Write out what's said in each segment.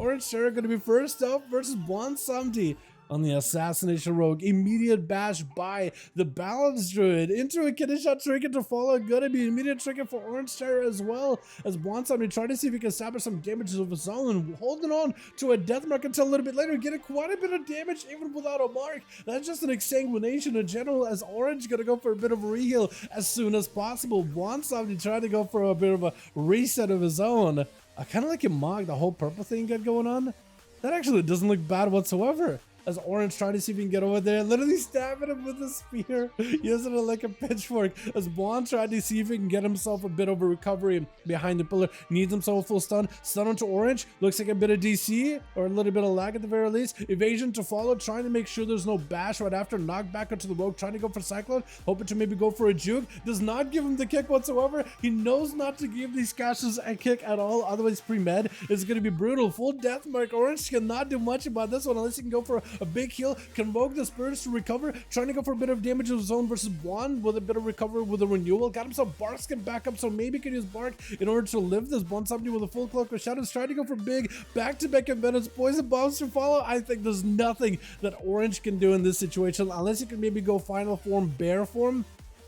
Orange Terror going to be first up versus Bonsomdi on the Assassination Rogue. Immediate bash by the Balance Druid into a kidney shot trinket to follow. Gonna be immediate trinket for Orange Terror as well as Bonsomdi trying to see if he can establish some damage of his own, holding on to a death mark until a little bit later, getting quite a bit of damage even without a mark. That's just an exsanguination in general, as Orange gonna go for a bit of a reheal as soon as possible. Bonsomdi trying to go for a bit of a reset of his own. I kind of like him mock the whole purple thing got going on. That actually doesn't look bad whatsoever. As Orange trying to see if he can get over there, literally stabbing him with a spear, using it like a pitchfork. As Bond tried to see if he can get himself a bit of a recovery behind the pillar, needs himself a full stun onto Orange. Looks like a bit of DC, or a little bit of lag at the very least. Evasion to follow, trying to make sure there's no bash right after. Knock back onto the Rogue, trying to go for Cyclone, hoping to maybe go for a juke. Does not give him the kick whatsoever. He knows not to give these cashes a kick at all, otherwise pre-med is going to be brutal. Full death mark. Orange cannot do much about this one unless he can go for a big heal, convoke the spirits to recover, trying to go for a bit of damage of his own versus Bond with a bit of recovery with a renewal. Got himself Bark Skin back up, so maybe he can use Bark in order to live this. Bonsomdi with a full cloak of shadows, trying to go for big back-to-back events, poison bombs to follow. I think there's nothing that Orange can do in this situation unless he can maybe go final form, bear form,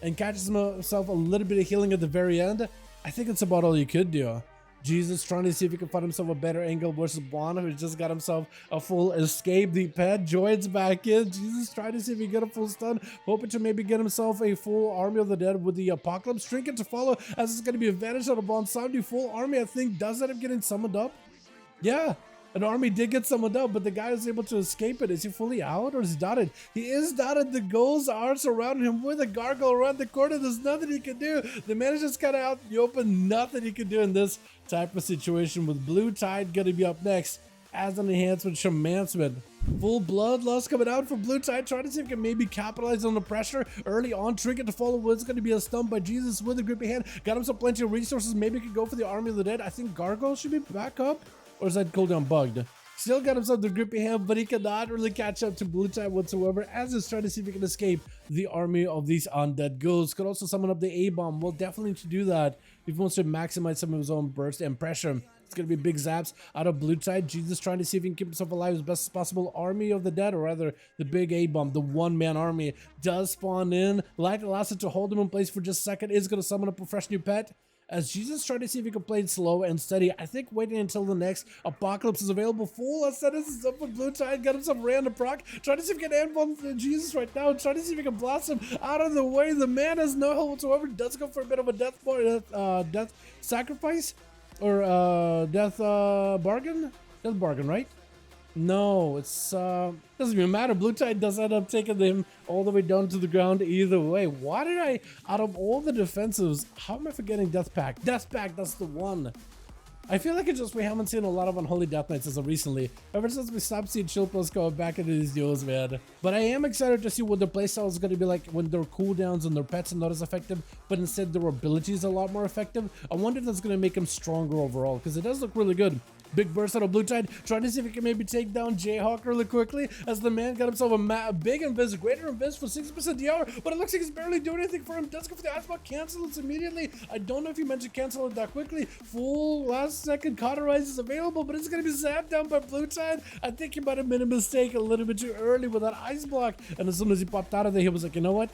and catches himself a little bit of healing at the very end. I think it's about all you could do. Jesus trying to see if he can find himself a better angle versus Bond, who just got himself a full escape. The pet joins back in. Jesus trying to see if he can get a full stun, hoping to maybe get himself a full army of the dead with the Apocalypse trinket to follow, as it's going to be advantage out of Bonsomdi. Full army, I think, does end up getting summoned up. Yeah. An army did get summoned up, but the guy is able to escape it. Is he fully out or is he dotted? He is dotted. The ghosts are surrounding him with a gargoyle around the corner. There's nothing he can do. The man is just kind of out in the open. Nothing he can do in this type of situation, with Blue Tide going to be up next as an enhancement, Shaman. Full bloodlust coming out for Blue Tide, trying to see if he can maybe capitalize on the pressure early on. Trinket to follow. What's going to be a stun by Jesus with a grippy hand. Got himself plenty of resources. Maybe he could go for the army of the dead. I think Gargoyle should be back up. Or is that cooldown bugged? Still got himself the grippy hand, but he cannot really catch up to Blue Tide whatsoever, as he's trying to see if he can escape the army of these undead ghosts. Could also summon up the A-bomb. Well, definitely need to do that if he wants to maximize some of his own burst and pressure. It's going to be big zaps out of Blue Tide. Jesus trying to see if he can keep himself alive as best as possible. Army of the dead, or rather the big A-bomb, the one-man army, does spawn in. Light Elastic to hold him in place for just a second. Is going to summon up a fresh new pet, as Jesus tried to see if he could play it slow and steady. I think waiting until the next Apocalypse is available. Full Ascendance is up with Blue Tide. Got himself random proc. Trying to see if he can hand Jesus right now. Trying to see if he can blast him out of the way. The man has no help whatsoever. Does go for a bit of a death sacrifice, or death bargain? Death bargain, right? No, it's doesn't even matter. Blue Tide does end up taking him all the way down to the ground either way. Why did I, out of all the defensives, how am I forgetting Death Pact? Death Pact, that's the one. I feel like it's just we haven't seen a lot of Unholy Death Knights as of recently. Ever since we stopped seeing Chilpos go back into these duels, man. But I am excited to see what their playstyle is going to be like when their cooldowns and their pets are not as effective, but instead their abilities are a lot more effective. I wonder if that's going to make them stronger overall, because it does look really good. Big burst out of Blue Tide, trying to see if he can maybe take down Jayhawk really quickly, as the man got himself a big invis, greater invis for 60% DR, but it looks like he's barely doing anything for him. Does go for the Iceblock, cancel it immediately. I don't know if you meant to cancel it that quickly. Full last second cauterize is available, but it's going to be zapped down by Blue Tide. I think he might have made a mistake a little bit too early with that Ice Block, and as soon as he popped out of there, he was like, you know what?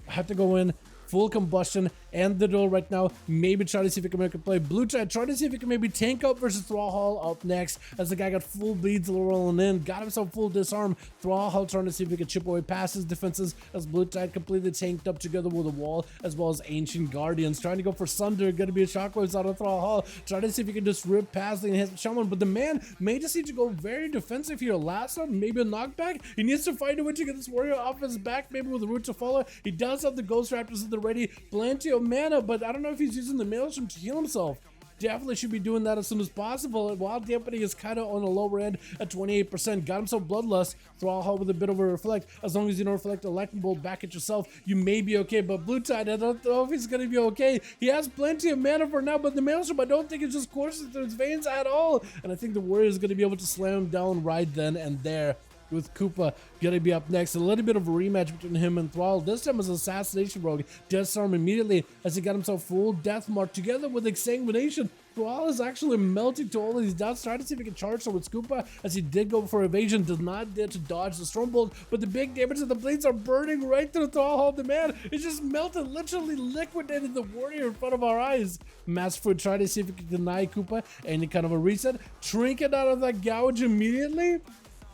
I have to go in. Full combustion and the duel right now. Maybe try to see if he can make a play. Blue Tide try to see if he can maybe tank up versus Thrallhall up next, as the guy got full bleeds rolling in. Got himself full disarm. Thrallhall trying to see if he can chip away past his defenses, as Blue Tide completely tanked up together with a wall, as well as Ancient Guardians. Trying to go for Sunder. Gonna be a shockwaves out of Thrallhall. Trying to see if he can just rip past the enhanced Shaman, but the man may just need to go very defensive here. Last one, maybe a knockback. He needs to find a way to get this warrior off his back, maybe with a route to follow. He does have the Ghost Raptors in the ready, plenty of mana, but I don't know if he's using the Maelstrom to heal himself. Definitely should be doing that as soon as possible. While dampening is kind of on the lower end at 28%. Got himself Bloodlust. Thrallhall with a bit of a reflect. As long as you don't reflect a lightning bolt back at yourself, you may be okay. But Blue Tide, I don't know if he's going to be okay. He has plenty of mana for now, but the Maelstrom, I don't think it just courses through his veins at all. And I think the warrior is going to be able to slam him down right then and there. with Koopa gonna be up next. A little bit of a rematch between him and Thrall. This time was Assassination Rogue. Disarm immediately as he got himself full death mark together with Exsanguination. Thrall is actually melting to all of these dots, trying to see if he can charge her with Koopa, as he did go for evasion, does not dare to dodge the Stormbolt, but the big damage of the blades are burning right through Thrall. The man is just melted, literally liquidated the warrior in front of our eyes. Masterfoot tried to see if he could deny Koopa any kind of a reset, trinket out of that gouge immediately,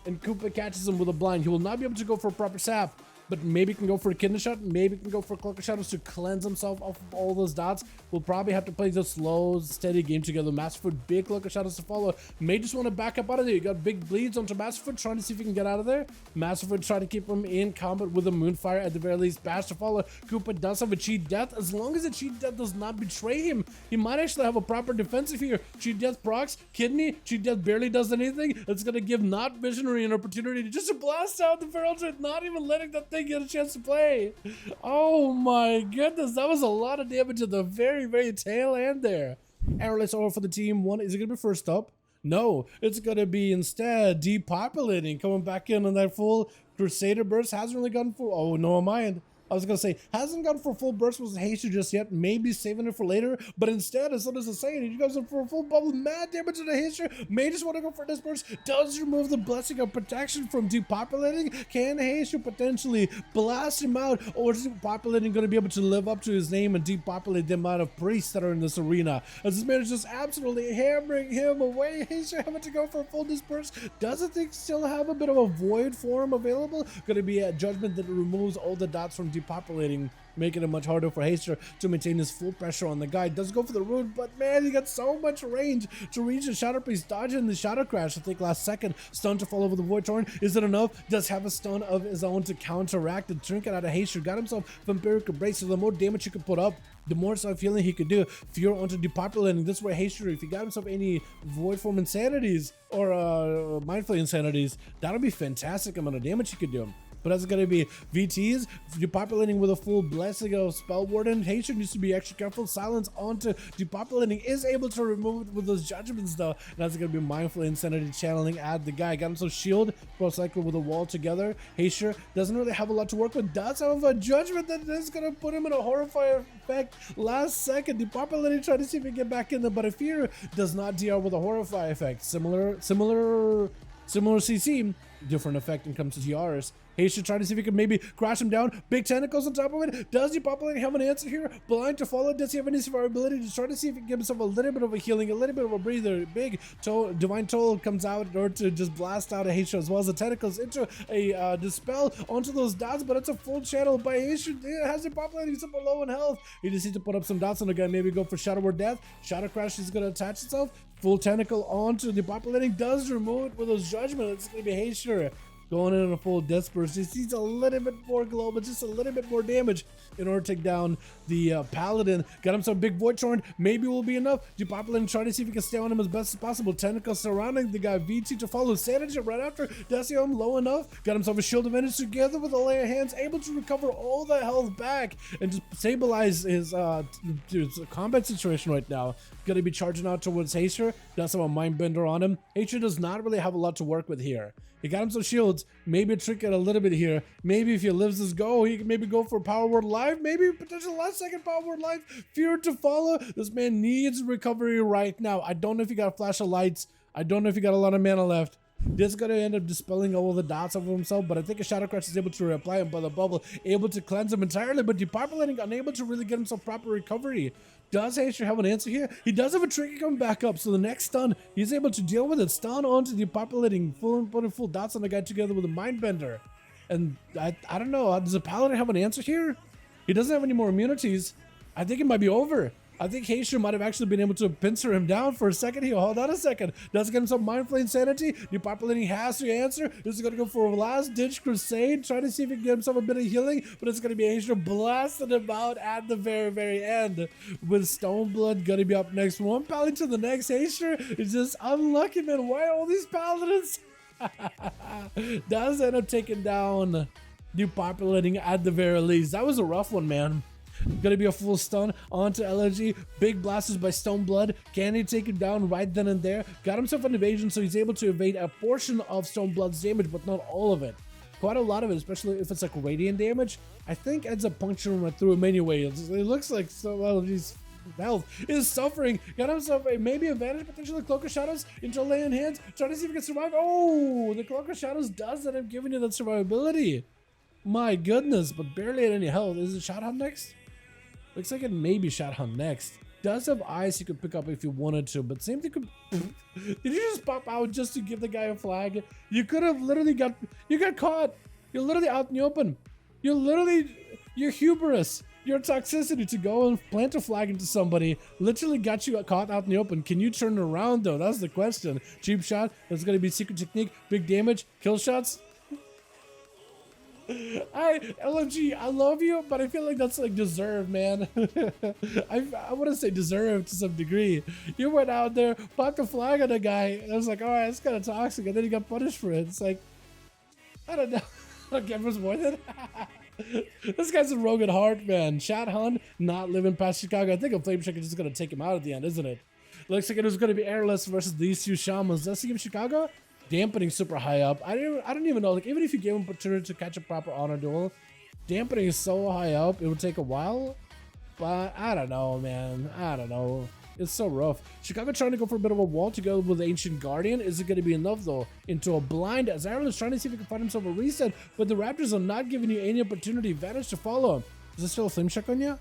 and Koopa catches him with a blind. He will not be able to go for a proper sap, but maybe can go for a kidney shot, maybe can go for Cloak of Shadows to cleanse himself off of all those dots. We'll probably have to play the slow, steady game together. Masterfoot, big Cloak of Shadows to follow. May just want to back up out of there. You got big bleeds onto Masterfoot, trying to see if he can get out of there. Masterfoot trying to keep him in combat with a Moonfire at the very least. Bash to follow. Koopa does have a cheat death. As long as the cheat death does not betray him, he might actually have a proper defensive here. Cheat death procs, kidney, cheat death barely does anything. It's going to give not Visionary an opportunity to just blast out the Feral Druid, not even letting that thing get a chance to play. Oh my goodness, that was a lot of damage at the very, very tail end there. Arrowless over for the team. One, is it going to be first up? No, it's going to be instead depopulating, coming back in on that full Crusader burst. Hasn't really gone for, oh no, mind. I was going to say, hasn't gone for full burst with Haste just yet, maybe saving it for later, but instead, as soon as it's saying, he goes in for a full bubble, mad damage to the Haste, may just want to go for this burst, does remove the blessing of protection from depopulating. Can Haste potentially blast him out, or is depopulating going to be able to live up to his name and depopulate the amount of priests that are in this arena? As this man is just absolutely hammering him away. Haste having to go for a full disperse. Doesn't think still have a bit of a void form available. Going to be a judgment that removes all the dots from depopulating, making it much harder for Haster to maintain his full pressure on the guy. Does go for the rune, but man, he got so much range to reach the Shadow Priest, dodging the Shadow Crash. I think last second, stun to fall over the Void Torrent. Is it enough? Does have a stun of his own to counteract the trinket out of Haster. Got himself Vampiric Embrace, so the more damage he could put up, the more self-healing he could do. Fear onto depopulating. This way, Haster, if he got himself any Void Form Insanities or Mindful Insanities, that'll be fantastic amount of damage he could do. But that's going to be VTs, depopulating with a full blessing of Spell Warden. Haster needs to be extra careful. Silence onto depopulating, is able to remove it with those judgments though. And that's going to be Mindful Insanity channeling at the guy. Got himself shield, pro cycle with a wall together. Haster doesn't really have a lot to work with. Does have a judgment that is going to put him in a horrifying effect. Last second, depopulating, trying to see if he can get back in there, but a Fear does not DR with a horrify effect. Similar CC, different effect when it comes to TRs. Haste trying to see if he can maybe crash him down. Big tentacles on top of it. Does depopulating have an answer here? Blind to follow. Does he have any survivability? To try to see if he can give himself a little bit of a healing, a little bit of a breather. Big Divine Toll comes out in order to just blast out a Haste, as well as the tentacles into a dispel onto those dots, but it's a full channel by Haste. It has depopulating super low in health. He just needs to put up some dots on the guy. Maybe go for Shadow Word Death. Shadow Crash is going to attach itself. Full tentacle onto depopulating. Does remove it with those judgments. It's going to be Haste going in on a full death burst. He needs a little bit more glow, but just a little bit more damage in order to take down the Paladin. Got him some big Void Torrent. Maybe will be enough. Depopulating, trying to see if he can stay on him as best as possible. Tentacles surrounding the guy. VT to follow. Sanity right after. Does he him low enough? Got himself a Shield of Energy together with a Lay of Hands. Able to recover all that health back and just stabilize his combat situation right now. Going to be charging out towards Haster. Does have a Mindbender on him. Haster does not really have a lot to work with here. He got him some shields, maybe trick it a little bit here. Maybe if he lives this go, he can maybe go for Power Word Life. Maybe potential last second Power Word Life. Fear to follow. This man needs recovery right now. I don't know if he got a flash of lights. I don't know if he got a lot of mana left. This is going to end up dispelling all the dots of himself, but I think a Shadow Crash is able to reapply him by the bubble, able to cleanse him entirely, but depopulating, unable to really get himself proper recovery. Does Haster have an answer here? He does have a Trinket coming back up, so the next stun, he's able to deal with it. Stun onto depopulating, putting full dots on the guy together with a Mindbender. And I don't know, does the Paladin have an answer here? He doesn't have any more immunities. I think it might be over. I think Haster might have actually been able to pincer him down for a second. He'll hold on a second. Does get him some Mindful Insanity. Depopulating has to answer. This is going to go for a last ditch crusade. Try to see if he can get himself a bit of healing. But it's going to be Haster blasting him out at the very, very end. With Stoneblood going to be up next. One paladin to the next. Haster is just unlucky, man. Why all these paladins? Does end up taking down Depopulating at the very least. That was a rough one, man. Gonna be a full stun onto LG. Big blasters by Stone Blood. Can he take him down right then and there? Got himself an evasion, so he's able to evade a portion of Stone Blood's damage, but not all of it. Quite a lot of it, especially if it's like radiant damage, I think ends up puncturing right through him anyway. It looks like so well, his health is suffering. Got himself maybe advantage, potentially Cloak of Shadows into lay in hands, trying to see if he can survive. Oh, the Cloak of Shadows does end up giving you that survivability. My goodness, but barely at any health. Is it Shot Hunt next? Looks like it may be Shot Hunt next. Does have eyes you could pick up if you wanted to, but same thing could. Did you just pop out just to give the guy a flag? You could have literally got. You got caught. You're literally out in the open. Your hubris, your toxicity to go and plant a flag into somebody literally got you caught out in the open. Can you turn around though? That's the question. Cheap shot. That's gonna be secret technique. Big damage. Kill shots. LMG, I love you, but I feel like that's like deserved, man. I want to say deserved to some degree. You went out there, popped a flag on a guy, and I was like, all right, it's kind of toxic, and then you got punished for it. It's like, I don't know. Okay, it was worth it. This guy's a rogue at heart, man. Shot Hunt, not living past Chicago. I think a Flame Check is just going to take him out at the end, isn't it? Looks like it was going to be airless versus these two Shamans. Does he give Chicago? Dampening super high up. I don't even know. Like, even if you gave him opportunity to catch a proper honor duel, dampening is so high up, it would take a while. But I don't know, man. I don't know. It's so rough. Chicago trying to go for a bit of a wall to go with the Ancient Guardian. Is it going to be enough, though? Into a blind, as Aaron is trying to see if he can find himself a reset, but the Raptors are not giving you any opportunity. Vanish to follow. Is there still a Flame Check on you?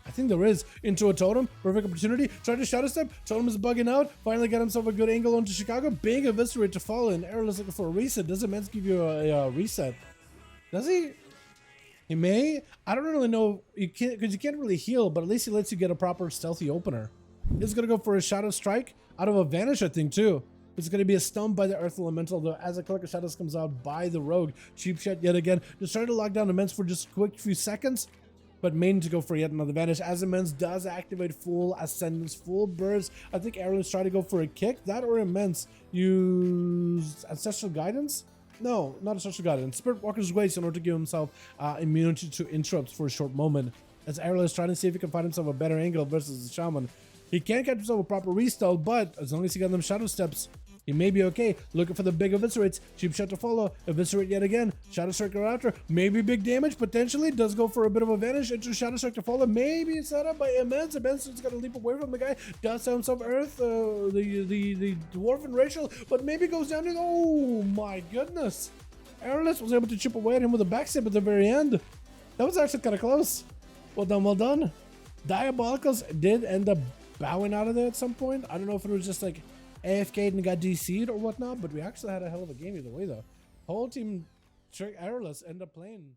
I think there is. Into a totem. Perfect opportunity. Tried to shadow step. Totem is bugging out. Finally got himself a good angle onto Chicago. Big eviscerate to follow. And Aaron is looking for a reset. Does Immense give you a reset? Does he? He may. I don't really know. You can't, because you can't really heal, but at least he lets you get a proper stealthy opener. He's going to go for a Shadow Strike out of a Vanish, I think, too. It's going to be a stun by the Earth Elemental, though, as a Cloak of Shadows comes out by the Rogue. Cheap shot yet again. Just trying to lock down Immense for just a quick few seconds, but main to go for yet another Vanish, as Immense does activate full Ascendance, full burst. I think Aaron's trying to go for a kick. That or Immense use Ancestral Guidance? No, not Ancestral Guidance. Spirit Walker's Waste in order to give himself immunity to interrupts for a short moment. As Aaron is trying to see if he can find himself a better angle versus the Shaman. He can't get himself a proper restyle, but as long as he got them Shadow Steps, he may be okay. Looking for the big eviscerates. Cheap shot to follow. Eviscerate yet again. Shadow Strike after. Maybe big damage, potentially. Does go for a bit of a vanish. Into Shadow Strike to follow. Maybe set up by Immense. Immense is going to leap away from the guy. Does have himself Earth. The Dwarven Racial, but maybe goes down to... Oh my goodness. Airless was able to chip away at him with a backstep at the very end. That was actually kind of close. Well done, well done. Diabolicals did end up bowing out of there at some point. I don't know if it was just like AFK'd and got DC'd or whatnot, but we actually had a hell of a game either way though. Whole team Airless end up playing